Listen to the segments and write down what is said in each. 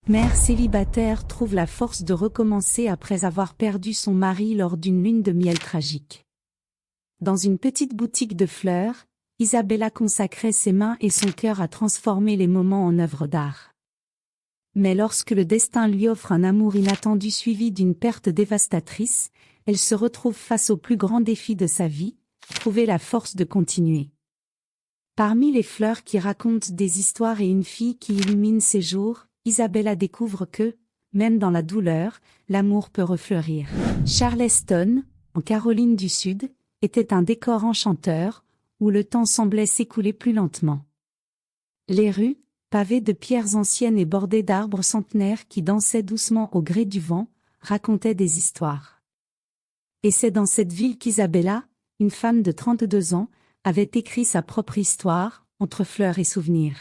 Mère célibataire trouve la force de recommencer après avoir perdu son mari lors d'une lune de miel tragique. Dans une petite boutique de fleurs, Isabella consacrait ses mains et son cœur à transformer les moments en œuvres d'art. Mais lorsque le destin lui offre un amour inattendu suivi d'une perte dévastatrice, elle se retrouve face au plus grand défi de sa vie, trouver la force de continuer. Parmi les fleurs qui racontent des histoires et une fille qui illumine ses jours, Isabella découvre que, même dans la douleur, l'amour peut refleurir. Charleston, en Caroline du Sud, était un décor enchanteur, où le temps semblait s'écouler plus lentement. Les rues, pavées de pierres anciennes et bordées d'arbres centenaires qui dansaient doucement au gré du vent, racontaient des histoires. Et c'est dans cette ville qu'Isabella, une femme de 32 ans, avait écrit sa propre histoire, entre fleurs et souvenirs.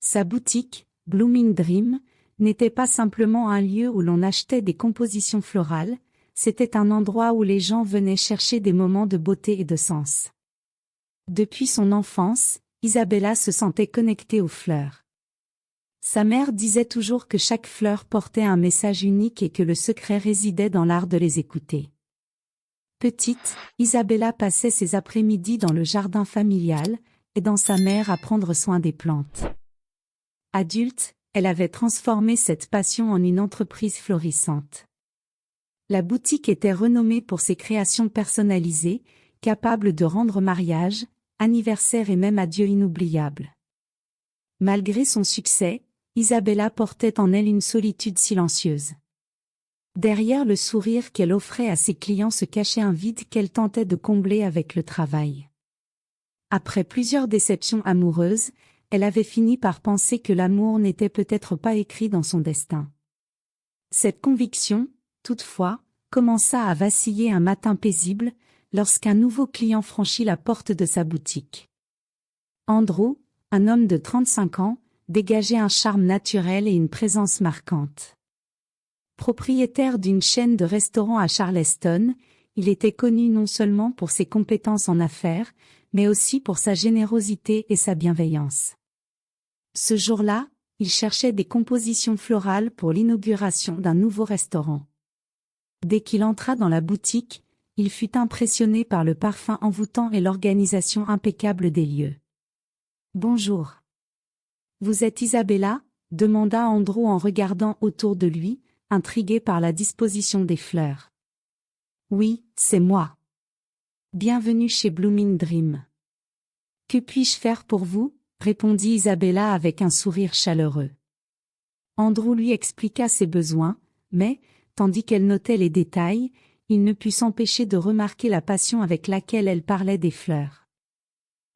Sa boutique, Blooming Dream, n'était pas simplement un lieu où l'on achetait des compositions florales, c'était un endroit où les gens venaient chercher des moments de beauté et de sens. Depuis son enfance, Isabella se sentait connectée aux fleurs. Sa mère disait toujours que chaque fleur portait un message unique et que le secret résidait dans l'art de les écouter. Petite, Isabella passait ses après-midi dans le jardin familial, aidant sa mère à prendre soin des plantes. Adulte, elle avait transformé cette passion en une entreprise florissante. La boutique était renommée pour ses créations personnalisées, capables de rendre mariage, anniversaire et même adieu inoubliables. Malgré son succès, Isabella portait en elle une solitude silencieuse. Derrière le sourire qu'elle offrait à ses clients se cachait un vide qu'elle tentait de combler avec le travail. Après plusieurs déceptions amoureuses, elle avait fini par penser que l'amour n'était peut-être pas écrit dans son destin. Cette conviction, toutefois, commença à vaciller un matin paisible, lorsqu'un nouveau client franchit la porte de sa boutique. Andrew, un homme de 35 ans, dégageait un charme naturel et une présence marquante. Propriétaire d'une chaîne de restaurants à Charleston, il était connu non seulement pour ses compétences en affaires, mais aussi pour sa générosité et sa bienveillance. Ce jour-là, il cherchait des compositions florales pour l'inauguration d'un nouveau restaurant. Dès qu'il entra dans la boutique, il fut impressionné par le parfum envoûtant et l'organisation impeccable des lieux. « Bonjour. Vous êtes Isabella ?» demanda Andrew en regardant autour de lui, intrigué par la disposition des fleurs. « Oui, c'est moi. Bienvenue chez Blooming Dream. Que puis-je faire pour vous ?» répondit Isabella avec un sourire chaleureux. Andrew lui expliqua ses besoins, mais, tandis qu'elle notait les détails, il ne put s'empêcher de remarquer la passion avec laquelle elle parlait des fleurs.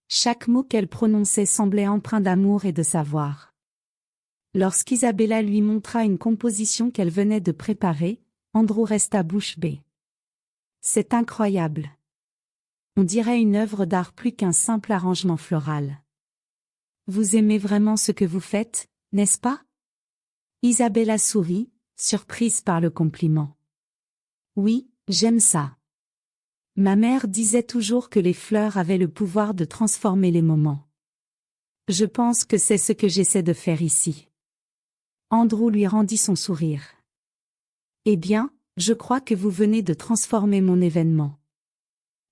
Chaque mot qu'elle prononçait semblait empreint d'amour et de savoir. Lorsqu'Isabella lui montra une composition qu'elle venait de préparer, Andrew resta bouche bée. « C'est incroyable. On dirait une œuvre d'art plus qu'un simple arrangement floral. Vous aimez vraiment ce que vous faites, n'est-ce pas ?» Isabella sourit, surprise par le compliment. « Oui, j'aime ça. Ma mère disait toujours que les fleurs avaient le pouvoir de transformer les moments. Je pense que c'est ce que j'essaie de faire ici. » Andrew lui rendit son sourire. « Eh bien, je crois que vous venez de transformer mon événement. »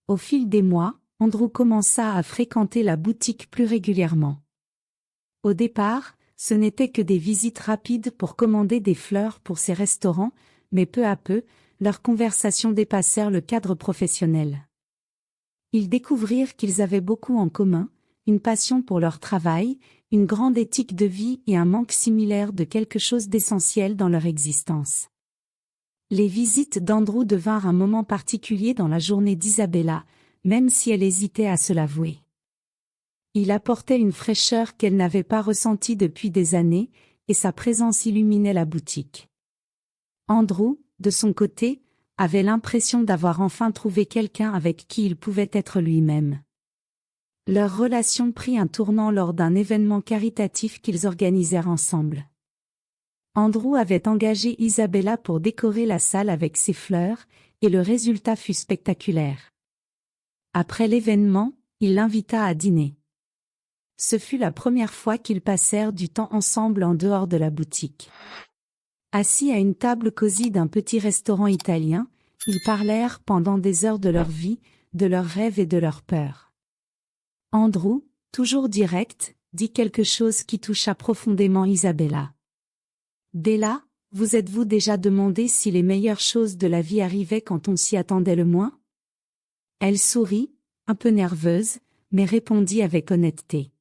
Au fil des mois, Andrew commença à fréquenter la boutique plus régulièrement. Au départ, ce n'était que des visites rapides pour commander des fleurs pour ses restaurants, mais peu à peu, leurs conversations dépassèrent le cadre professionnel. Ils découvrirent qu'ils avaient beaucoup en commun, une passion pour leur travail, une grande éthique de vie et un manque similaire de quelque chose d'essentiel dans leur existence. Les visites d'Andrew devinrent un moment particulier dans la journée d'Isabella, même si elle hésitait à se l'avouer. Il apportait une fraîcheur qu'elle n'avait pas ressentie depuis des années, et sa présence illuminait la boutique. Andrew, de son côté, avait l'impression d'avoir enfin trouvé quelqu'un avec qui il pouvait être lui-même. Leur relation prit un tournant lors d'un événement caritatif qu'ils organisèrent ensemble. Andrew avait engagé Isabella pour décorer la salle avec ses fleurs, et le résultat fut spectaculaire. Après l'événement, il l'invita à dîner. Ce fut la première fois qu'ils passèrent du temps ensemble en dehors de la boutique. Assis à une table cosy d'un petit restaurant italien, ils parlèrent pendant des heures de leur vie, de leurs rêves et de leurs peurs. Andrew, toujours direct, dit quelque chose qui toucha profondément Isabella. Bella, vous êtes-vous déjà demandé si les meilleures choses de la vie arrivaient quand on s'y attendait le moins? Elle sourit, un peu nerveuse, mais répondit avec honnêteté.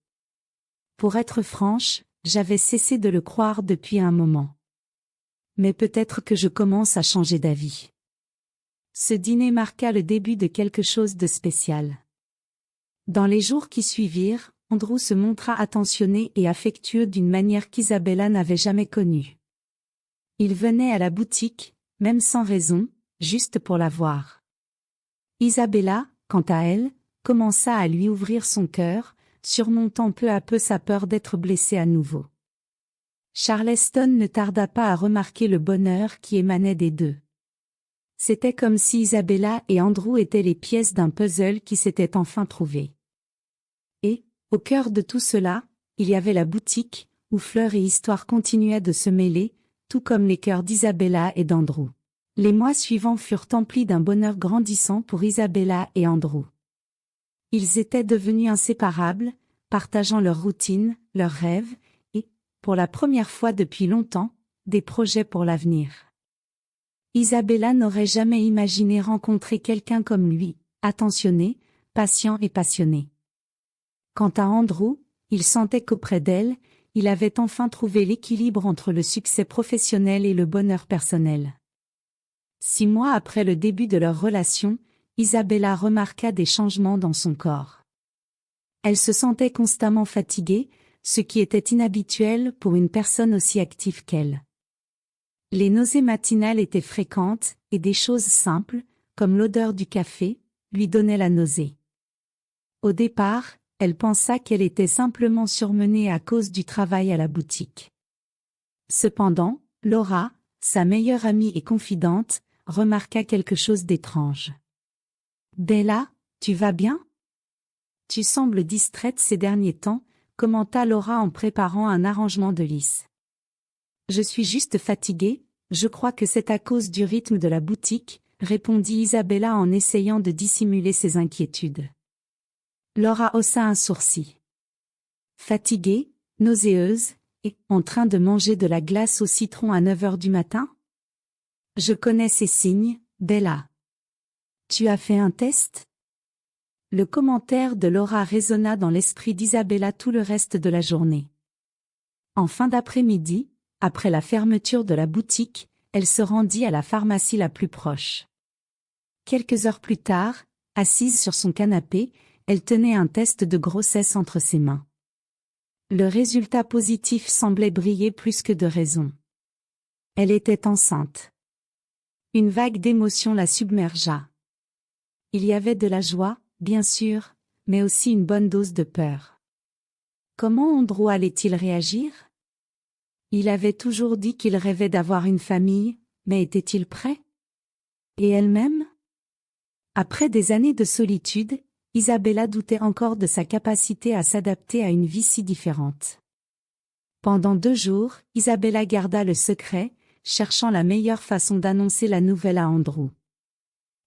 Pour être franche, j'avais cessé de le croire depuis un moment. Mais peut-être que je commence à changer d'avis. Ce dîner marqua le début de quelque chose de spécial. Dans les jours qui suivirent, Andrew se montra attentionné et affectueux d'une manière qu'Isabella n'avait jamais connue. Il venait à la boutique, même sans raison, juste pour la voir. Isabella, quant à elle, commença à lui ouvrir son cœur, surmontant peu à peu sa peur d'être blessée à nouveau. Charleston ne tarda pas à remarquer le bonheur qui émanait des deux. C'était comme si Isabella et Andrew étaient les pièces d'un puzzle qui s'était enfin trouvé. Et, au cœur de tout cela, il y avait la boutique, où fleurs et histoire continuaient de se mêler, tout comme les cœurs d'Isabella et d'Andrew. Les mois suivants furent emplis d'un bonheur grandissant pour Isabella et Andrew. Ils étaient devenus inséparables, partageant leur routine, leurs rêves, et, pour la première fois depuis longtemps, des projets pour l'avenir. Isabella n'aurait jamais imaginé rencontrer quelqu'un comme lui, attentionné, patient et passionné. Quant à Andrew, il sentait qu'auprès d'elle, il avait enfin trouvé l'équilibre entre le succès professionnel et le bonheur personnel. 6 mois après le début de leur relation, Isabella remarqua des changements dans son corps. Elle se sentait constamment fatiguée, ce qui était inhabituel pour une personne aussi active qu'elle. Les nausées matinales étaient fréquentes, et des choses simples, comme l'odeur du café, lui donnaient la nausée. Au départ, elle pensa qu'elle était simplement surmenée à cause du travail à la boutique. Cependant, Laura, sa meilleure amie et confidente, remarqua quelque chose d'étrange. « Bella, tu vas bien? Tu sembles distraite ces derniers temps, » commenta Laura en préparant un arrangement de lys. « Je suis juste fatiguée, je crois que c'est à cause du rythme de la boutique, » répondit Isabella en essayant de dissimuler ses inquiétudes. Laura haussa un sourcil. Fatiguée, nauséeuse, et en train de manger de la glace au citron à 9 heures du matin? Je connais ces signes, Bella. Tu as fait un test? Le commentaire de Laura résonna dans l'esprit d'Isabella tout le reste de la journée. En fin d'après-midi, après la fermeture de la boutique, elle se rendit à la pharmacie la plus proche. Quelques heures plus tard, assise sur son canapé, elle tenait un test de grossesse entre ses mains. Le résultat positif semblait briller plus que de raison. Elle était enceinte. Une vague d'émotion la submergea. Il y avait de la joie, bien sûr, mais aussi une bonne dose de peur. Comment Andrew allait-il réagir? Il avait toujours dit qu'il rêvait d'avoir une famille, mais était-il prêt? Et elle-même? Après des années de solitude, Isabella doutait encore de sa capacité à s'adapter à une vie si différente. Pendant 2 jours, Isabella garda le secret, cherchant la meilleure façon d'annoncer la nouvelle à Andrew.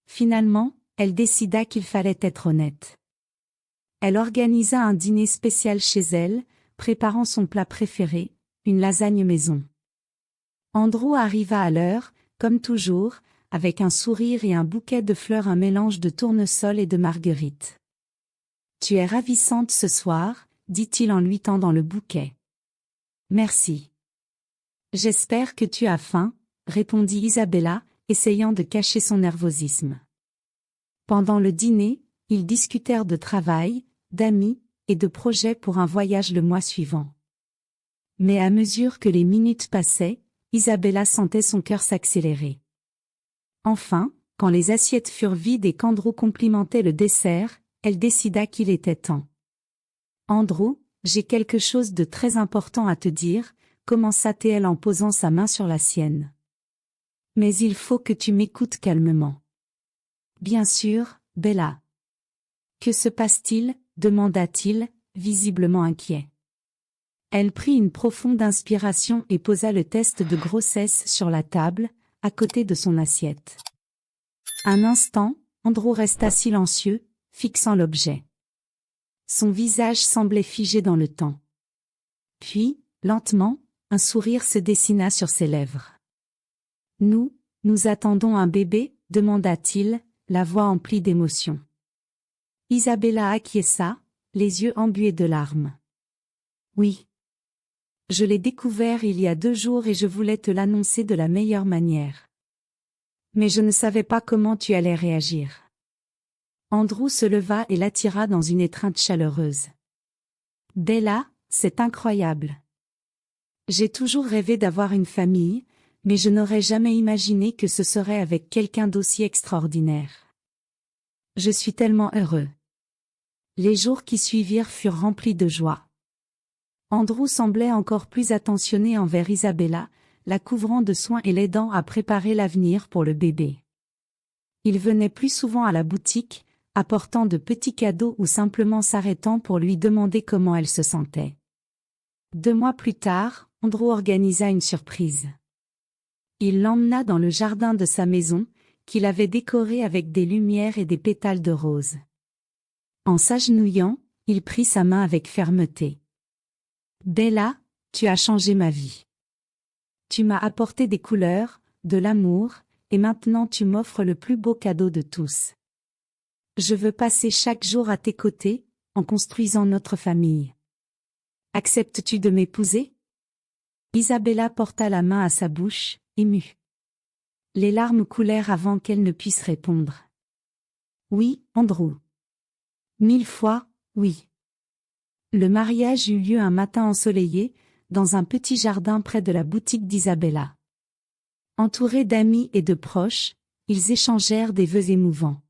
Finalement, elle décida qu'il fallait être honnête. Elle organisa un dîner spécial chez elle, préparant son plat préféré, une lasagne maison. Andrew arriva à l'heure, comme toujours, avec un sourire et un bouquet de fleurs, un mélange de tournesol et de marguerite. « Tu es ravissante ce soir, » dit-il en lui tendant le bouquet. « Merci. »« J'espère que tu as faim, » répondit Isabella, essayant de cacher son nervosisme. Pendant le dîner, ils discutèrent de travail, d'amis, et de projets pour un voyage le mois suivant. Mais à mesure que les minutes passaient, Isabella sentait son cœur s'accélérer. Enfin, quand les assiettes furent vides et qu'Andrew complimentait le dessert, elle décida qu'il était temps. « Andrew, j'ai quelque chose de très important à te dire, » commença-t-elle en posant sa main sur la sienne. « Mais il faut que tu m'écoutes calmement. »« Bien sûr, Bella. » « Que se passe-t-il » demanda-t-il, visiblement inquiet. Elle prit une profonde inspiration et posa le test de grossesse sur la table, à côté de son assiette. Un instant, Andrew resta silencieux, fixant l'objet. Son visage semblait figé dans le temps. Puis, lentement, un sourire se dessina sur ses lèvres. « Nous attendons un bébé ?» demanda-t-il, la voix emplie d'émotion. Isabella acquiesça, les yeux embués de larmes. « Oui. Je l'ai découvert il y a 2 jours et je voulais te l'annoncer de la meilleure manière. Mais je ne savais pas comment tu allais réagir. » Andrew se leva et l'attira dans une étreinte chaleureuse. « Bella, c'est incroyable. J'ai toujours rêvé d'avoir une famille, mais je n'aurais jamais imaginé que ce serait avec quelqu'un d'aussi extraordinaire. Je suis tellement heureux. » Les jours qui suivirent furent remplis de joie. Andrew semblait encore plus attentionné envers Isabella, la couvrant de soins et l'aidant à préparer l'avenir pour le bébé. Il venait plus souvent à la boutique, apportant de petits cadeaux ou simplement s'arrêtant pour lui demander comment elle se sentait. 2 mois plus tard, Andrew organisa une surprise. Il l'emmena dans le jardin de sa maison, qu'il avait décoré avec des lumières et des pétales de rose. En s'agenouillant, il prit sa main avec fermeté. « Bella, tu as changé ma vie. Tu m'as apporté des couleurs, de l'amour, et maintenant tu m'offres le plus beau cadeau de tous. Je veux passer chaque jour à tes côtés, en construisant notre famille. Acceptes-tu de m'épouser ?» Isabella porta la main à sa bouche, émue. Les larmes coulèrent avant qu'elle ne puisse répondre. « Oui, Andrew. 1000 fois, oui. » Le mariage eut lieu un matin ensoleillé, dans un petit jardin près de la boutique d'Isabella. Entourés d'amis et de proches, ils échangèrent des vœux émouvants.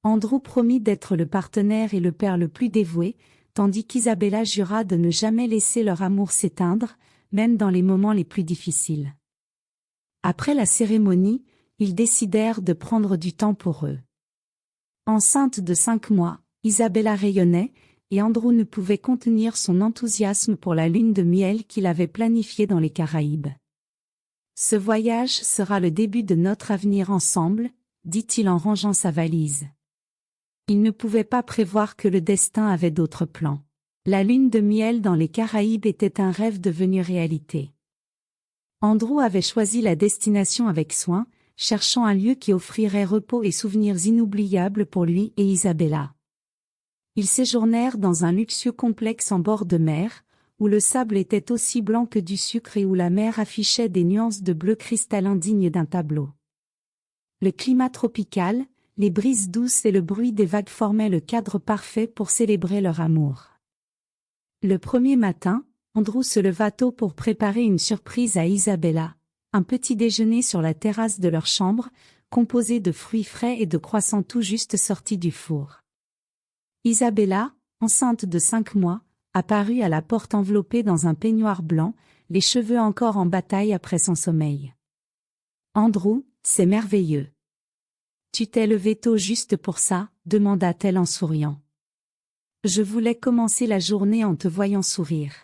Andrew promit d'être le partenaire et le père le plus dévoué, tandis qu'Isabella jura de ne jamais laisser leur amour s'éteindre, même dans les moments les plus difficiles. Après la cérémonie, ils décidèrent de prendre du temps pour eux. Enceinte de 5 mois, Isabella rayonnait, et Andrew ne pouvait contenir son enthousiasme pour la lune de miel qu'il avait planifiée dans les Caraïbes. « Ce voyage sera le début de notre avenir ensemble, » dit-il en rangeant sa valise. Il ne pouvait pas prévoir que le destin avait d'autres plans. La lune de miel dans les Caraïbes était un rêve devenu réalité. Andrew avait choisi la destination avec soin, cherchant un lieu qui offrirait repos et souvenirs inoubliables pour lui et Isabella. Ils séjournèrent dans un luxueux complexe en bord de mer, où le sable était aussi blanc que du sucre et où la mer affichait des nuances de bleu cristallin dignes d'un tableau. Le climat tropical, les brises douces et le bruit des vagues formaient le cadre parfait pour célébrer leur amour. Le premier matin, Andrew se leva tôt pour préparer une surprise à Isabella, un petit déjeuner sur la terrasse de leur chambre, composé de fruits frais et de croissants tout juste sortis du four. Isabella, enceinte de 5 mois, apparut à la porte enveloppée dans un peignoir blanc, les cheveux encore en bataille après son sommeil. « Andrew, c'est merveilleux. Tu t'es levé tôt juste pour ça ?» demanda-t-elle en souriant. « Je voulais commencer la journée en te voyant sourire.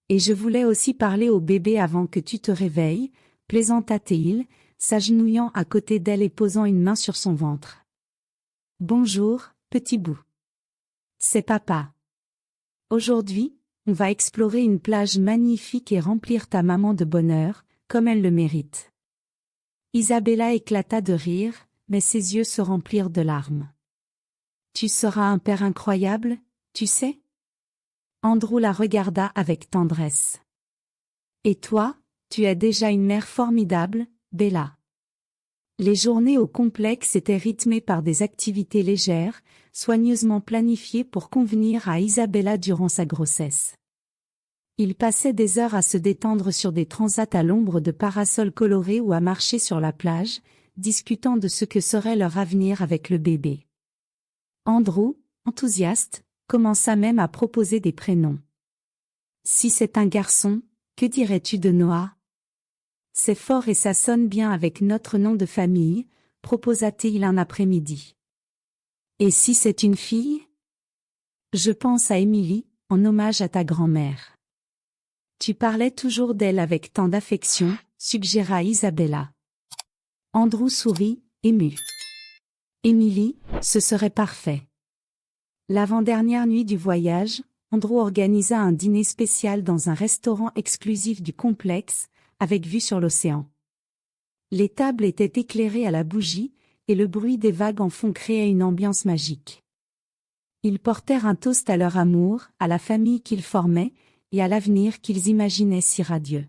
Et je voulais aussi parler au bébé avant que tu te réveilles, » plaisanta-t-il, s'agenouillant à côté d'elle et posant une main sur son ventre. « Bonjour, petit bout. C'est papa. Aujourd'hui, on va explorer une plage magnifique et remplir ta maman de bonheur, comme elle le mérite. » Isabella éclata de rire, mais ses yeux se remplirent de larmes. « Tu seras un père incroyable, tu sais ?» Andrew la regarda avec tendresse. « Et toi, tu es déjà une mère formidable, Bella. » Les journées au complexe étaient rythmées par des activités légères, soigneusement planifiées pour convenir à Isabella durant sa grossesse. Ils passaient des heures à se détendre sur des transats à l'ombre de parasols colorés ou à marcher sur la plage, discutant de ce que serait leur avenir avec le bébé. Andrew, enthousiaste, commença même à proposer des prénoms. « Si c'est un garçon, que dirais-tu de Noah ? C'est fort et ça sonne bien avec notre nom de famille, » proposa-t-il un après-midi. « Et si c'est une fille ? Je pense à Émilie, en hommage à ta grand-mère. Tu parlais toujours d'elle avec tant d'affection, suggéra Isabella. Andrew sourit, ému. Émilie, ce serait parfait. L'avant-dernière nuit du voyage, Andrew organisa un dîner spécial dans un restaurant exclusif du complexe, avec vue sur l'océan. Les tables étaient éclairées à la bougie, et le bruit des vagues en fond créait une ambiance magique. Ils portèrent un toast à leur amour, à la famille qu'ils formaient, et à l'avenir qu'ils imaginaient si radieux.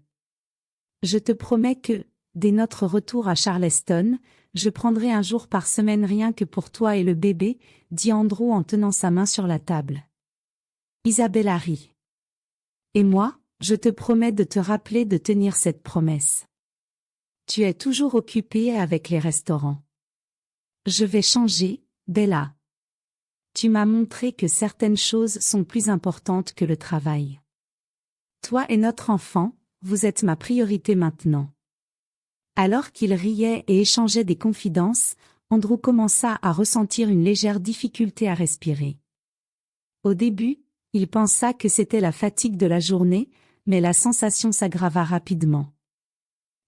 Je te promets que, dès notre retour à Charleston, je prendrai un jour par semaine rien que pour toi et le bébé, dit Andrew en tenant sa main sur la table. Isabella rit. Et moi, je te promets de te rappeler de tenir cette promesse. Tu es toujours occupée avec les restaurants. Je vais changer, Bella. Tu m'as montré que certaines choses sont plus importantes que le travail. Toi et notre enfant, vous êtes ma priorité maintenant. Alors qu'ils riaient et échangeaient des confidences, Andrew commença à ressentir une légère difficulté à respirer. Au début, il pensa que c'était la fatigue de la journée, mais la sensation s'aggrava rapidement.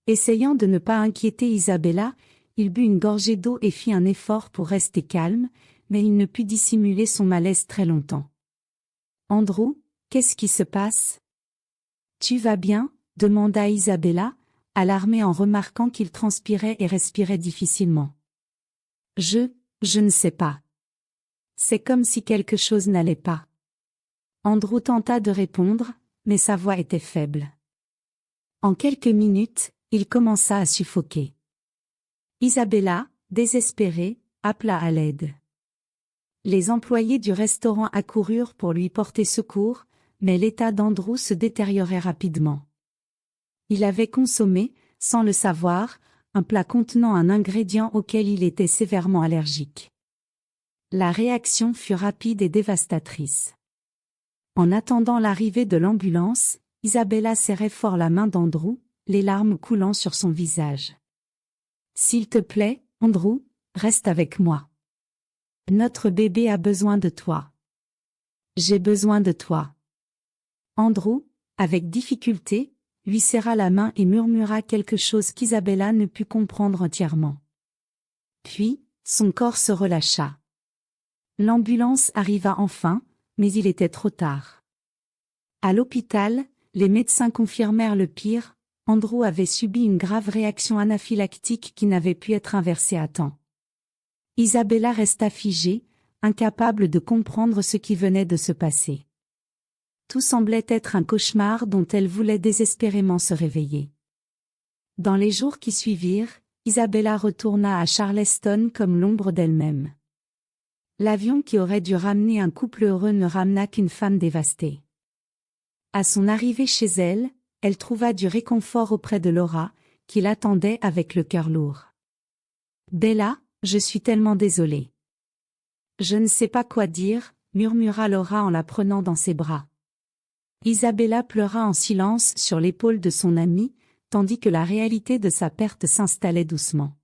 Essayant de ne pas inquiéter Isabella, il but une gorgée d'eau et fit un effort pour rester calme, mais il ne put dissimuler son malaise très longtemps. « Andrew, qu'est-ce qui se passe ? Tu vas bien ? Demanda Isabella, alarmée en remarquant qu'il transpirait et respirait difficilement. Je ne sais pas. C'est comme si quelque chose n'allait pas. Andrew tenta de répondre, mais sa voix était faible. En quelques minutes, il commença à suffoquer. Isabella, désespérée, appela à l'aide. Les employés du restaurant accoururent pour lui porter secours, mais l'état d'Andrew se détériorait rapidement. Il avait consommé, sans le savoir, un plat contenant un ingrédient auquel il était sévèrement allergique. La réaction fut rapide et dévastatrice. En attendant l'arrivée de l'ambulance, Isabella serrait fort la main d'Andrew, les larmes coulant sur son visage. « S'il te plaît, Andrew, reste avec moi. Notre bébé a besoin de toi. J'ai besoin de toi. » Andrew, avec difficulté, lui serra la main et murmura quelque chose qu'Isabella ne put comprendre entièrement. Puis, son corps se relâcha. L'ambulance arriva enfin, mais il était trop tard. À l'hôpital, les médecins confirmèrent le pire, Andrew avait subi une grave réaction anaphylactique qui n'avait pu être inversée à temps. Isabella resta figée, incapable de comprendre ce qui venait de se passer. Tout semblait être un cauchemar dont elle voulait désespérément se réveiller. Dans les jours qui suivirent, Isabella retourna à Charleston comme l'ombre d'elle-même. L'avion qui aurait dû ramener un couple heureux ne ramena qu'une femme dévastée. À son arrivée chez elle, elle trouva du réconfort auprès de Laura, qui l'attendait avec le cœur lourd. « Bella, je suis tellement désolée. »« Je ne sais pas quoi dire, » murmura Laura en la prenant dans ses bras. Isabella pleura en silence sur l'épaule de son amie, tandis que la réalité de sa perte s'installait doucement.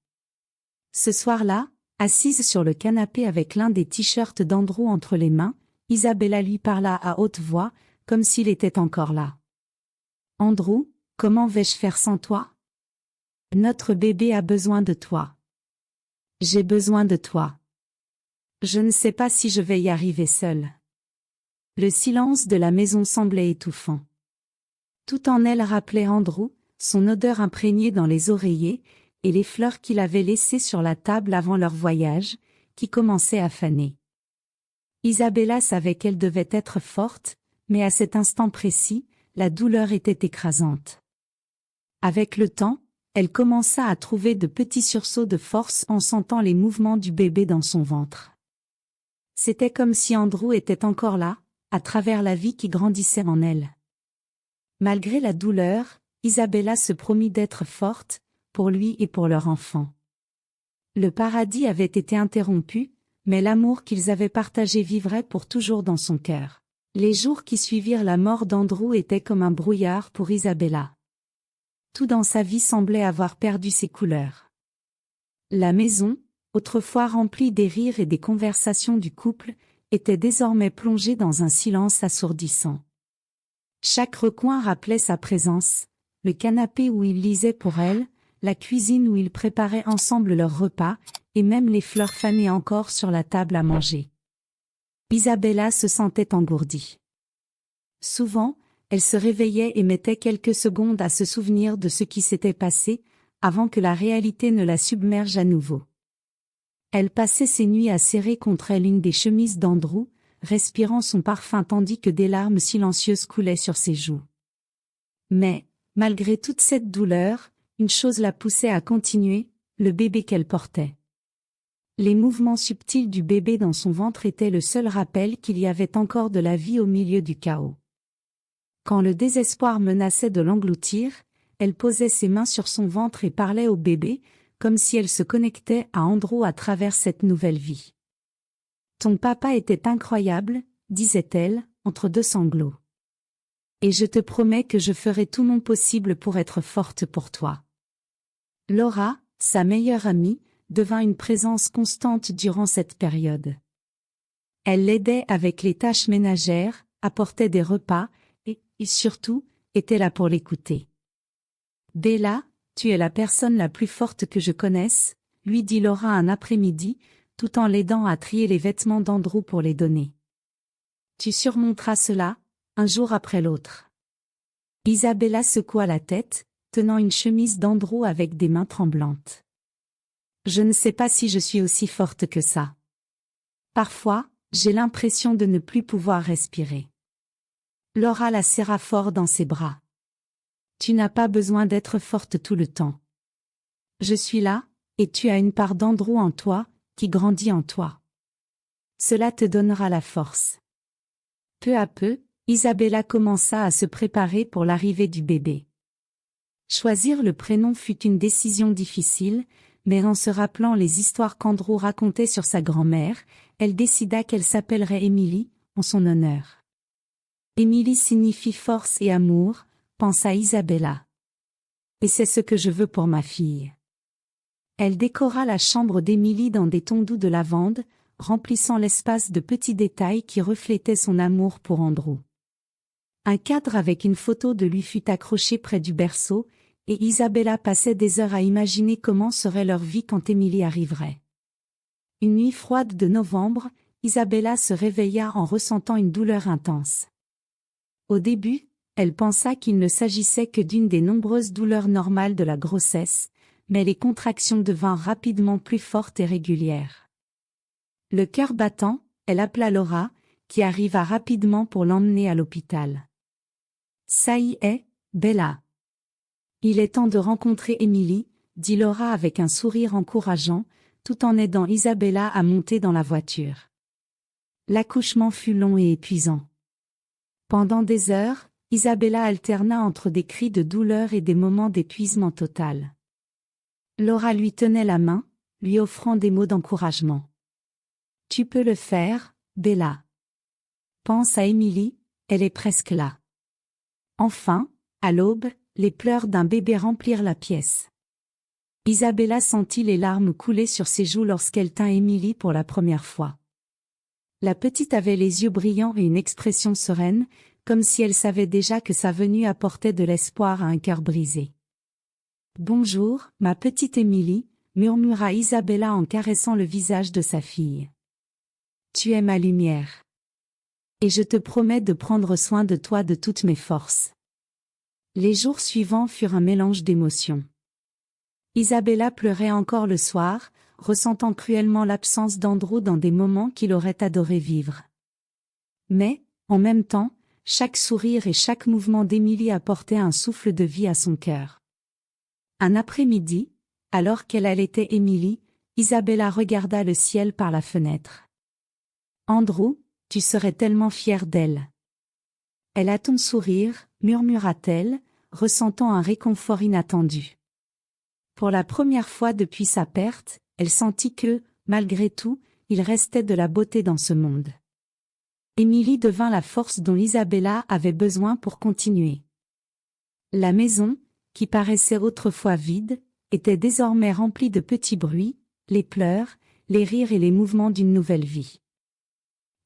Ce soir-là, assise sur le canapé avec l'un des t-shirts d'Andrew entre les mains, Isabella lui parla à haute voix, comme s'il était encore là. « Andrew, comment vais-je faire sans toi ? Notre bébé a besoin de toi. J'ai besoin de toi. Je ne sais pas si je vais y arriver seule. » Le silence de la maison semblait étouffant. Tout en elle rappelait Andrew, son odeur imprégnée dans les oreillers, et les fleurs qu'il avait laissées sur la table avant leur voyage, qui commençait à faner. Isabella savait qu'elle devait être forte, mais à cet instant précis, la douleur était écrasante. Avec le temps, elle commença à trouver de petits sursauts de force en sentant les mouvements du bébé dans son ventre. C'était comme si Andrew était encore là, à travers la vie qui grandissait en elle. Malgré la douleur, Isabella se promit d'être forte, pour lui et pour leur enfant. Le paradis avait été interrompu, mais l'amour qu'ils avaient partagé vivrait pour toujours dans son cœur. Les jours qui suivirent la mort d'Andrew étaient comme un brouillard pour Isabella. Tout dans sa vie semblait avoir perdu ses couleurs. La maison, autrefois remplie des rires et des conversations du couple, était désormais plongée dans un silence assourdissant. Chaque recoin rappelait sa présence, le canapé où il lisait pour elle, la cuisine où ils préparaient ensemble leur repas, et même les fleurs fanées encore sur la table à manger. Isabella se sentait engourdie. Souvent, elle se réveillait et mettait quelques secondes à se souvenir de ce qui s'était passé, avant que la réalité ne la submerge à nouveau. Elle passait ses nuits à serrer contre elle une des chemises d'Andrew, respirant son parfum tandis que des larmes silencieuses coulaient sur ses joues. Mais, malgré toute cette douleur, une chose la poussait à continuer, le bébé qu'elle portait. Les mouvements subtils du bébé dans son ventre étaient le seul rappel qu'il y avait encore de la vie au milieu du chaos. Quand le désespoir menaçait de l'engloutir, elle posait ses mains sur son ventre et parlait au bébé, comme si elle se connectait à Andrew à travers cette nouvelle vie. « Ton papa était incroyable, disait-elle, entre deux sanglots. Et je te promets que je ferai tout mon possible pour être forte pour toi. » Laura, sa meilleure amie, devint une présence constante durant cette période. Elle l'aidait avec les tâches ménagères, apportait des repas, et surtout, était là pour l'écouter. « Bella, tu es la personne la plus forte que je connaisse, » lui dit Laura un après-midi, tout en l'aidant à trier les vêtements d'Andrew pour les donner. « Tu surmonteras cela, un jour après l'autre. » Isabella secoua la tête, tenant une chemise d'Andrew avec des mains tremblantes. « Je ne sais pas si je suis aussi forte que ça. Parfois, j'ai l'impression de ne plus pouvoir respirer. » Laura la serra fort dans ses bras. « Tu n'as pas besoin d'être forte tout le temps. Je suis là, et tu as une part d'Andrew en toi, qui grandit en toi. Cela te donnera la force. » Peu à peu, Isabella commença à se préparer pour l'arrivée du bébé. Choisir le prénom fut une décision difficile, mais en se rappelant les histoires qu'Andrew racontait sur sa grand-mère, elle décida qu'elle s'appellerait Emily, en son honneur. Emily signifie force et amour, pensa Isabella. Et c'est ce que je veux pour ma fille. Elle décora la chambre d'Emily dans des tons doux de lavande, remplissant l'espace de petits détails qui reflétaient son amour pour Andrew. Un cadre avec une photo de lui fut accroché près du berceau, et Isabella passait des heures à imaginer comment serait leur vie quand Emily arriverait. Une nuit froide de novembre, Isabella se réveilla en ressentant une douleur intense. Au début, elle pensa qu'il ne s'agissait que d'une des nombreuses douleurs normales de la grossesse, mais les contractions devinrent rapidement plus fortes et régulières. Le cœur battant, elle appela Laura, qui arriva rapidement pour l'emmener à l'hôpital. « Ça y est, Bella. Il est temps de rencontrer Emily, » dit Laura avec un sourire encourageant, tout en aidant Isabella à monter dans la voiture. L'accouchement fut long et épuisant. Pendant des heures, Isabella alterna entre des cris de douleur et des moments d'épuisement total. Laura lui tenait la main, lui offrant des mots d'encouragement. « Tu peux le faire, Bella. Pense à Emily, elle est presque là. » Enfin, à l'aube, les pleurs d'un bébé remplirent la pièce. Isabella sentit les larmes couler sur ses joues lorsqu'elle tint Emily pour la première fois. La petite avait les yeux brillants et une expression sereine, comme si elle savait déjà que sa venue apportait de l'espoir à un cœur brisé. « Bonjour, ma petite Emily, » murmura Isabella en caressant le visage de sa fille. « Tu es ma lumière. Et je te promets de prendre soin de toi de toutes mes forces. » Les jours suivants furent un mélange d'émotions. Isabella pleurait encore le soir, ressentant cruellement l'absence d'Andrew dans des moments qu'il aurait adoré vivre. Mais, en même temps, chaque sourire et chaque mouvement d'Emily apportait un souffle de vie à son cœur. Un après-midi, alors qu'elle allaitait Emily, Isabella regarda le ciel par la fenêtre. « Andrew, tu serais tellement fier d'elle. » « Elle a ton sourire, » murmura-t-elle, ressentant un réconfort inattendu. Pour la première fois depuis sa perte, elle sentit que, malgré tout, il restait de la beauté dans ce monde. Emily devint la force dont Isabella avait besoin pour continuer. La maison, qui paraissait autrefois vide, était désormais remplie de petits bruits, les pleurs, les rires et les mouvements d'une nouvelle vie.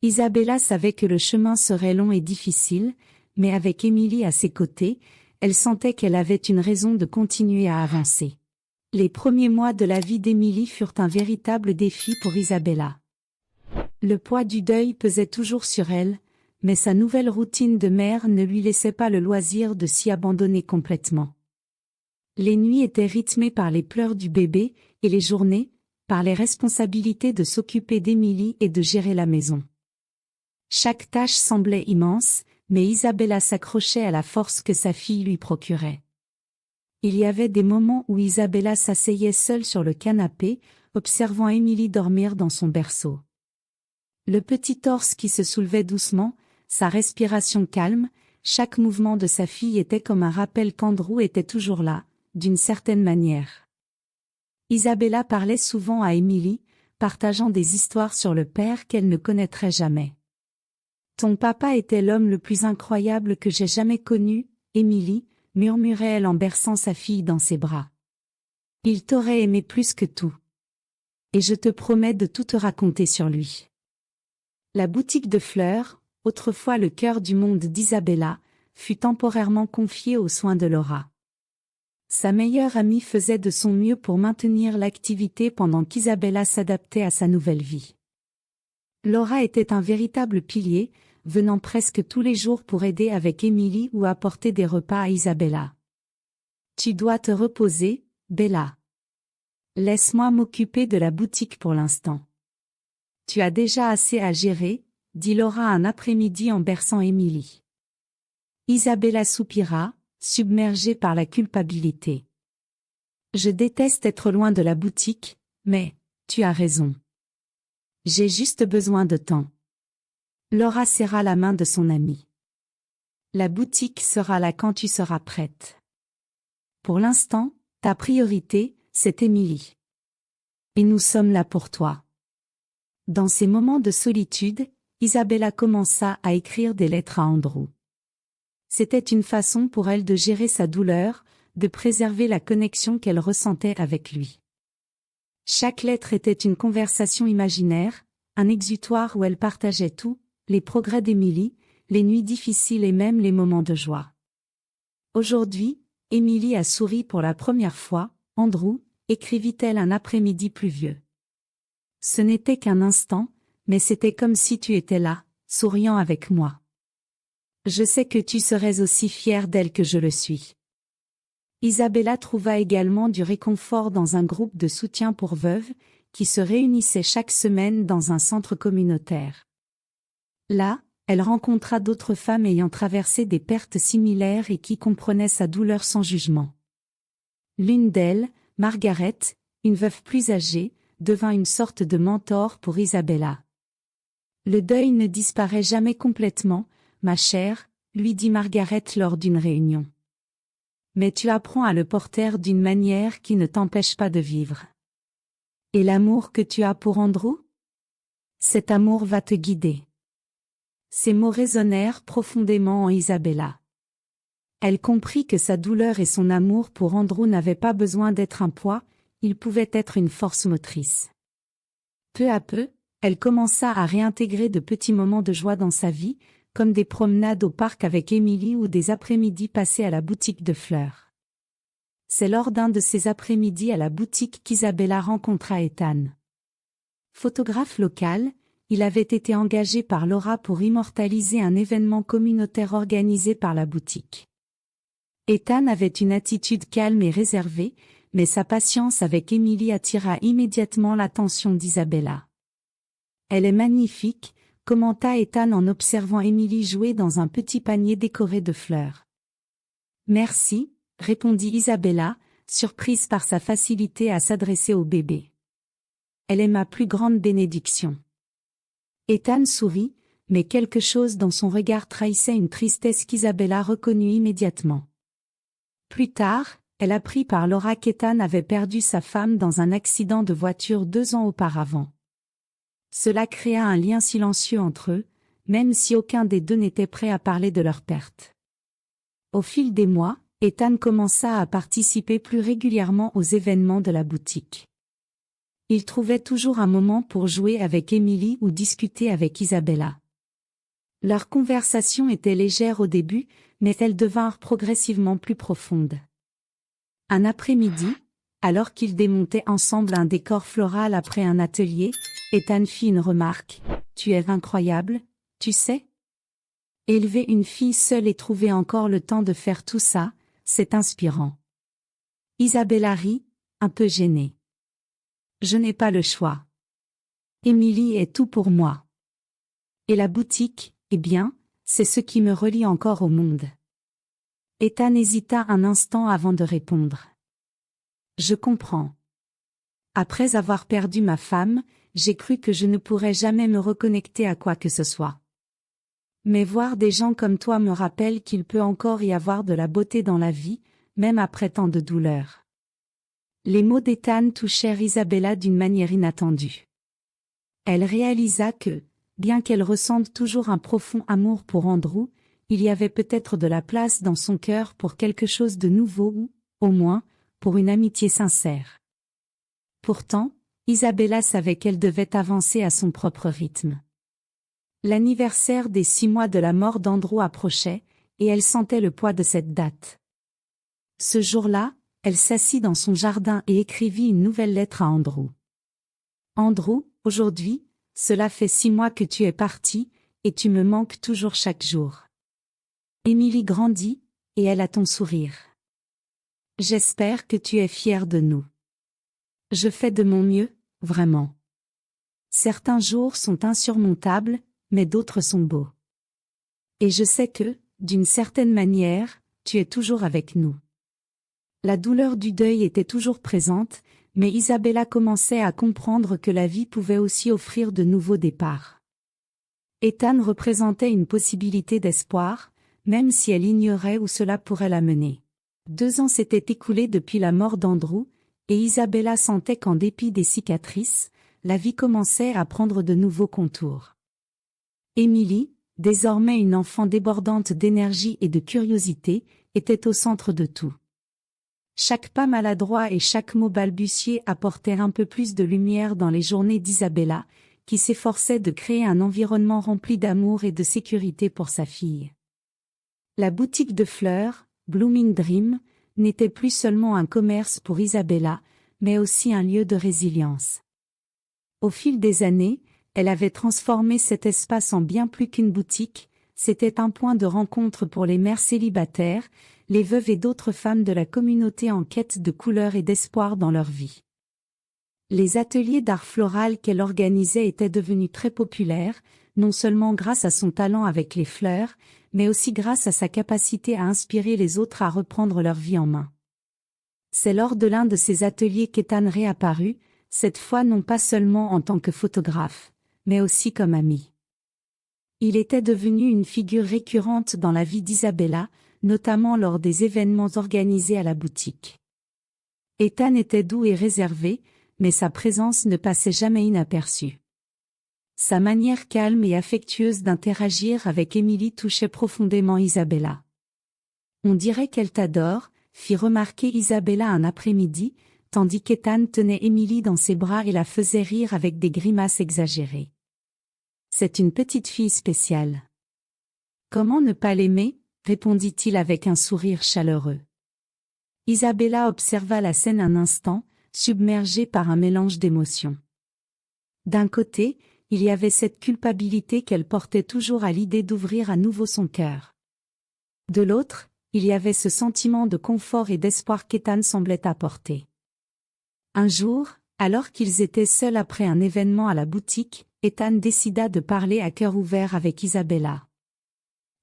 Isabella savait que le chemin serait long et difficile, mais avec Émilie à ses côtés, elle sentait qu'elle avait une raison de continuer à avancer. Les premiers mois de la vie d'Émilie furent un véritable défi pour Isabella. Le poids du deuil pesait toujours sur elle, mais sa nouvelle routine de mère ne lui laissait pas le loisir de s'y abandonner complètement. Les nuits étaient rythmées par les pleurs du bébé, et les journées, par les responsabilités de s'occuper d'Émilie et de gérer la maison. Chaque tâche semblait immense, mais Isabella s'accrochait à la force que sa fille lui procurait. Il y avait des moments où Isabella s'asseyait seule sur le canapé, observant Émilie dormir dans son berceau. Le petit torse qui se soulevait doucement, sa respiration calme, chaque mouvement de sa fille était comme un rappel qu'Andrew était toujours là, d'une certaine manière. Isabella parlait souvent à Émilie, partageant des histoires sur le père qu'elle ne connaîtrait jamais. « Ton papa était l'homme le plus incroyable que j'ai jamais connu, Émilie, » murmurait-elle en berçant sa fille dans ses bras. « Il t'aurait aimé plus que tout. Et je te promets de tout te raconter sur lui. » La boutique de fleurs, autrefois le cœur du monde d'Isabella, fut temporairement confiée aux soins de Laura. Sa meilleure amie faisait de son mieux pour maintenir l'activité pendant qu'Isabella s'adaptait à sa nouvelle vie. Laura était un véritable pilier, venant presque tous les jours pour aider avec Émilie ou apporter des repas à Isabella. « Tu dois te reposer, Bella. Laisse-moi m'occuper de la boutique pour l'instant. Tu as déjà assez à gérer, » dit Laura un après-midi en berçant Émilie. Isabella soupira, submergée par la culpabilité. « Je déteste être loin de la boutique, mais, tu as raison. J'ai juste besoin de temps. » Laura serra la main de son amie. « La boutique sera là quand tu seras prête. Pour l'instant, ta priorité, c'est Émilie. Et nous sommes là pour toi. » Dans ces moments de solitude, Isabella commença à écrire des lettres à Andrew. C'était une façon pour elle de gérer sa douleur, de préserver la connexion qu'elle ressentait avec lui. Chaque lettre était une conversation imaginaire, un exutoire où elle partageait tout, les progrès d'Émilie, les nuits difficiles et même les moments de joie. Aujourd'hui, Émilie a souri pour la première fois, Andrew, écrivit-elle un après-midi pluvieux. Ce n'était qu'un instant, mais c'était comme si tu étais là, souriant avec moi. Je sais que tu serais aussi fière d'elle que je le suis. Isabella trouva également du réconfort dans un groupe de soutien pour veuves, qui se réunissait chaque semaine dans un centre communautaire. Là, elle rencontra d'autres femmes ayant traversé des pertes similaires et qui comprenaient sa douleur sans jugement. L'une d'elles, Margaret, une veuve plus âgée, devint une sorte de mentor pour Isabella. « Le deuil ne disparaît jamais complètement, ma chère, » lui dit Margaret lors d'une réunion. « Mais tu apprends à le porter d'une manière qui ne t'empêche pas de vivre. Et l'amour que tu as pour Andrew? Cet amour va te guider. » Ces mots résonnèrent profondément en Isabella. Elle comprit que sa douleur et son amour pour Andrew n'avaient pas besoin d'être un poids, ils pouvaient être une force motrice. Peu à peu, elle commença à réintégrer de petits moments de joie dans sa vie, comme des promenades au parc avec Émilie ou des après-midi passés à la boutique de fleurs. C'est lors d'un de ces après-midi à la boutique qu'Isabella rencontra Ethan. Photographe local, il avait été engagé par Laura pour immortaliser un événement communautaire organisé par la boutique. Ethan avait une attitude calme et réservée, mais sa patience avec Émilie attira immédiatement l'attention d'Isabella. « Elle est magnifique », commenta Ethan en observant Émilie jouer dans un petit panier décoré de fleurs. « Merci », répondit Isabella, surprise par sa facilité à s'adresser au bébé. « Elle est ma plus grande bénédiction. » Ethan sourit, mais quelque chose dans son regard trahissait une tristesse qu'Isabella reconnut immédiatement. Plus tard, elle apprit par Laura qu'Ethan avait perdu sa femme dans un accident de voiture 2 ans auparavant. Cela créa un lien silencieux entre eux, même si aucun des deux n'était prêt à parler de leur perte. Au fil des mois, Ethan commença à participer plus régulièrement aux événements de la boutique. Il trouvait toujours un moment pour jouer avec Emily ou discuter avec Isabella. Leur conversation était légère au début, mais elles devinrent progressivement plus profondes. Un après-midi, alors qu'ils démontaient ensemble un décor floral après un atelier, Ethan fit une remarque. « Tu es incroyable, tu sais ? Élever une fille seule et trouver encore le temps de faire tout ça, c'est inspirant. » Isabella rit, un peu gênée. « Je n'ai pas le choix. Emily est tout pour moi. Et la boutique, eh bien, c'est ce qui me relie encore au monde. » Ethan hésita un instant avant de répondre. « Je comprends. Après avoir perdu ma femme, j'ai cru que je ne pourrais jamais me reconnecter à quoi que ce soit. Mais voir des gens comme toi me rappelle qu'il peut encore y avoir de la beauté dans la vie, même après tant de douleur. » Les mots d'Ethan touchèrent Isabella d'une manière inattendue. Elle réalisa que, bien qu'elle ressente toujours un profond amour pour Andrew, il y avait peut-être de la place dans son cœur pour quelque chose de nouveau ou, au moins, pour une amitié sincère. Pourtant, Isabella savait qu'elle devait avancer à son propre rythme. L'anniversaire des 6 mois de la mort d'Andrew approchait, et elle sentait le poids de cette date. Ce jour-là, elle s'assit dans son jardin et écrivit une nouvelle lettre à Andrew. « Andrew, aujourd'hui, cela fait 6 mois que tu es parti, et tu me manques toujours chaque jour. Emily grandit, et elle a ton sourire. J'espère que tu es fier de nous. Je fais de mon mieux, vraiment. Certains jours sont insurmontables, mais d'autres sont beaux. Et je sais que, d'une certaine manière, tu es toujours avec nous. » La douleur du deuil était toujours présente, mais Isabella commençait à comprendre que la vie pouvait aussi offrir de nouveaux départs. Ethan représentait une possibilité d'espoir, même si elle ignorait où cela pourrait la mener. 2 ans s'étaient écoulés depuis la mort d'Andrew, et Isabella sentait qu'en dépit des cicatrices, la vie commençait à prendre de nouveaux contours. Emily, désormais une enfant débordante d'énergie et de curiosité, était au centre de tout. Chaque pas maladroit et chaque mot balbutié apportèrent un peu plus de lumière dans les journées d'Isabella, qui s'efforçait de créer un environnement rempli d'amour et de sécurité pour sa fille. La boutique de fleurs, Blooming Dream, n'était plus seulement un commerce pour Isabella, mais aussi un lieu de résilience. Au fil des années, elle avait transformé cet espace en bien plus qu'une boutique, c'était un point de rencontre pour les mères célibataires, les veuves et d'autres femmes de la communauté en quête de couleur et d'espoir dans leur vie. Les ateliers d'art floral qu'elle organisait étaient devenus très populaires, non seulement grâce à son talent avec les fleurs, mais aussi grâce à sa capacité à inspirer les autres à reprendre leur vie en main. C'est lors de l'un de ces ateliers qu'Ethan réapparut, cette fois non pas seulement en tant que photographe, mais aussi comme ami. Il était devenu une figure récurrente dans la vie d'Isabella, notamment lors des événements organisés à la boutique. Ethan était doux et réservé, mais sa présence ne passait jamais inaperçue. Sa manière calme et affectueuse d'interagir avec Emily touchait profondément Isabella. « On dirait qu'elle t'adore », fit remarquer Isabella un après-midi, tandis qu'Ethan tenait Emily dans ses bras et la faisait rire avec des grimaces exagérées. « C'est une petite fille spéciale. »« Comment ne pas l'aimer ?» répondit-il avec un sourire chaleureux. Isabella observa la scène un instant, submergée par un mélange d'émotions. D'un côté, il y avait cette culpabilité qu'elle portait toujours à l'idée d'ouvrir à nouveau son cœur. De l'autre, il y avait ce sentiment de confort et d'espoir qu'Ethan semblait apporter. Un jour, alors qu'ils étaient seuls après un événement à la boutique, Ethan décida de parler à cœur ouvert avec Isabella.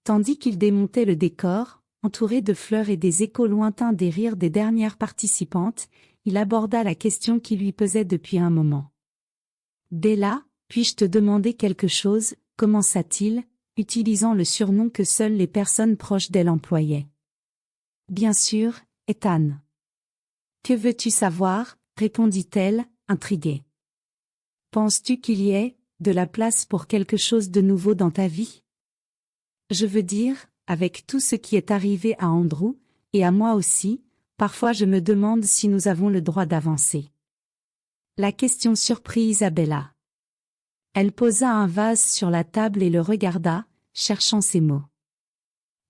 Tandis qu'il démontait le décor, entouré de fleurs et des échos lointains des rires des dernières participantes, il aborda la question qui lui pesait depuis un moment. « Bella, puis-je te demander quelque chose ?» commença-t-il, utilisant le surnom que seules les personnes proches d'elle employaient. « Bien sûr, Ethan. »« Que veux-tu savoir ?» répondit-elle, intriguée. « Penses-tu qu'il y ait, de la place pour quelque chose de nouveau dans ta vie ? Je veux dire, avec tout ce qui est arrivé à Andrew, et à moi aussi, parfois je me demande si nous avons le droit d'avancer. » La question surprit Isabella. Elle posa un vase sur la table et le regarda, cherchant ses mots.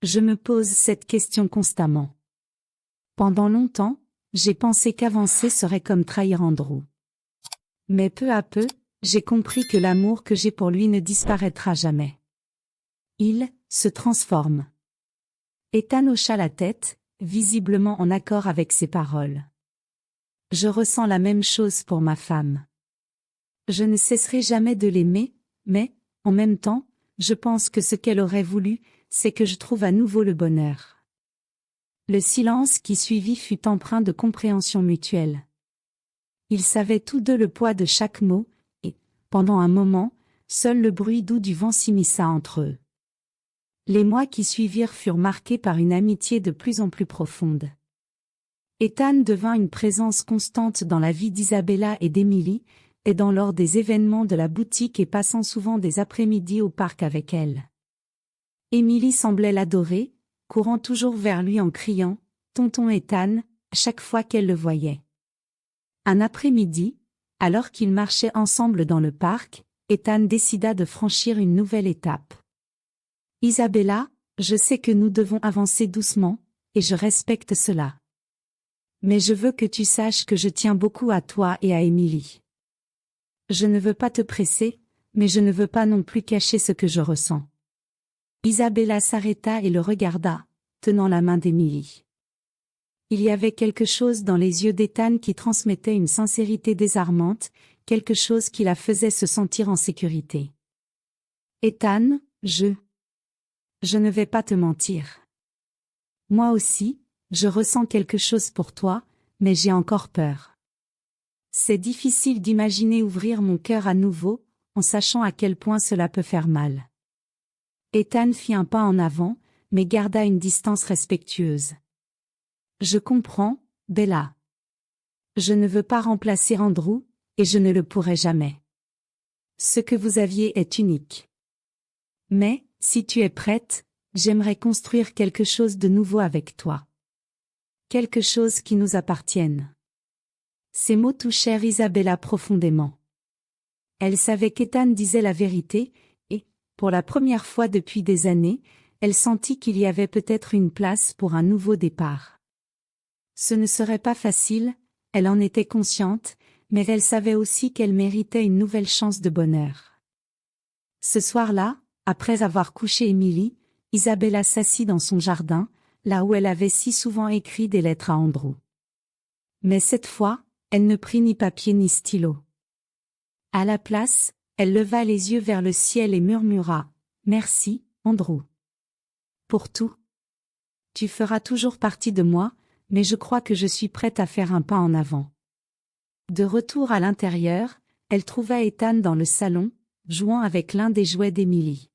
Je me pose cette question constamment. Pendant longtemps, j'ai pensé qu'avancer serait comme trahir Andrew. Mais peu à peu, j'ai compris que l'amour que j'ai pour lui ne disparaîtra jamais. Il se transforme. Ethan hocha la tête, visiblement en accord avec ses paroles. Je ressens la même chose pour ma femme. Je ne cesserai jamais de l'aimer, mais, en même temps, je pense que ce qu'elle aurait voulu, c'est que je trouve à nouveau le bonheur. Le silence qui suivit fut empreint de compréhension mutuelle. Ils savaient tous deux le poids de chaque mot, et, pendant un moment, seul le bruit doux du vent s'immisça entre eux. Les mois qui suivirent furent marqués par une amitié de plus en plus profonde. Ethan devint une présence constante dans la vie d'Isabella et d'Emily, aidant lors des événements de la boutique et passant souvent des après-midi au parc avec elle. Emily semblait l'adorer, courant toujours vers lui en criant « Tonton Ethan » chaque fois qu'elle le voyait. Un après-midi, alors qu'ils marchaient ensemble dans le parc, Ethan décida de franchir une nouvelle étape. « Isabella, je sais que nous devons avancer doucement, et je respecte cela. Mais je veux que tu saches que je tiens beaucoup à toi et à Emily. Je ne veux pas te presser, mais je ne veux pas non plus cacher ce que je ressens. » Isabella s'arrêta et le regarda, tenant la main d'Emily. Il y avait quelque chose dans les yeux d'Ethan qui transmettait une sincérité désarmante, quelque chose qui la faisait se sentir en sécurité. « Ethan, je ne vais pas te mentir. Moi aussi, je ressens quelque chose pour toi, mais j'ai encore peur. C'est difficile d'imaginer ouvrir mon cœur à nouveau, en sachant à quel point cela peut faire mal. » Ethan fit un pas en avant, mais garda une distance respectueuse. « Je comprends, Bella. Je ne veux pas remplacer Andrew, et je ne le pourrai jamais. Ce que vous aviez est unique. Mais, si tu es prête, j'aimerais construire quelque chose de nouveau avec toi. Quelque chose qui nous appartienne. » Ces mots touchèrent Isabella profondément. Elle savait qu'Ethan disait la vérité, et, pour la première fois depuis des années, elle sentit qu'il y avait peut-être une place pour un nouveau départ. Ce ne serait pas facile, elle en était consciente, mais elle savait aussi qu'elle méritait une nouvelle chance de bonheur. Ce soir-là, après avoir couché Emily, Isabella s'assit dans son jardin, là où elle avait si souvent écrit des lettres à Andrew. Mais cette fois, elle ne prit ni papier ni stylo. À la place, elle leva les yeux vers le ciel et murmura « Merci, Andrew. Pour tout. Tu feras toujours partie de moi, mais je crois que je suis prête à faire un pas en avant. » De retour à l'intérieur, elle trouva Ethan dans le salon, jouant avec l'un des jouets d'Emily.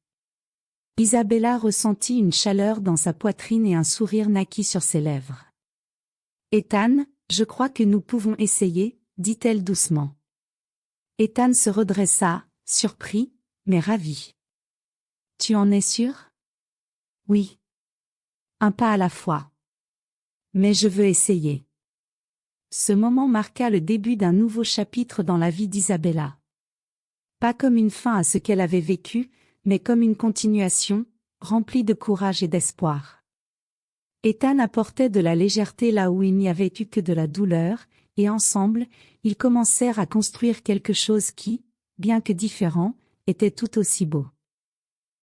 Isabella ressentit une chaleur dans sa poitrine et un sourire naquit sur ses lèvres. « Ethan, je crois que nous pouvons essayer, » dit-elle doucement. Ethan se redressa, surpris, mais ravi. « Tu en es sûr ? » ?»« Oui. Un pas à la fois. Mais je veux essayer. » Ce moment marqua le début d'un nouveau chapitre dans la vie d'Isabella. Pas comme une fin à ce qu'elle avait vécu, mais comme une continuation, remplie de courage et d'espoir. Ethan apportait de la légèreté là où il n'y avait eu que de la douleur, et ensemble, ils commencèrent à construire quelque chose qui, bien que différent, était tout aussi beau.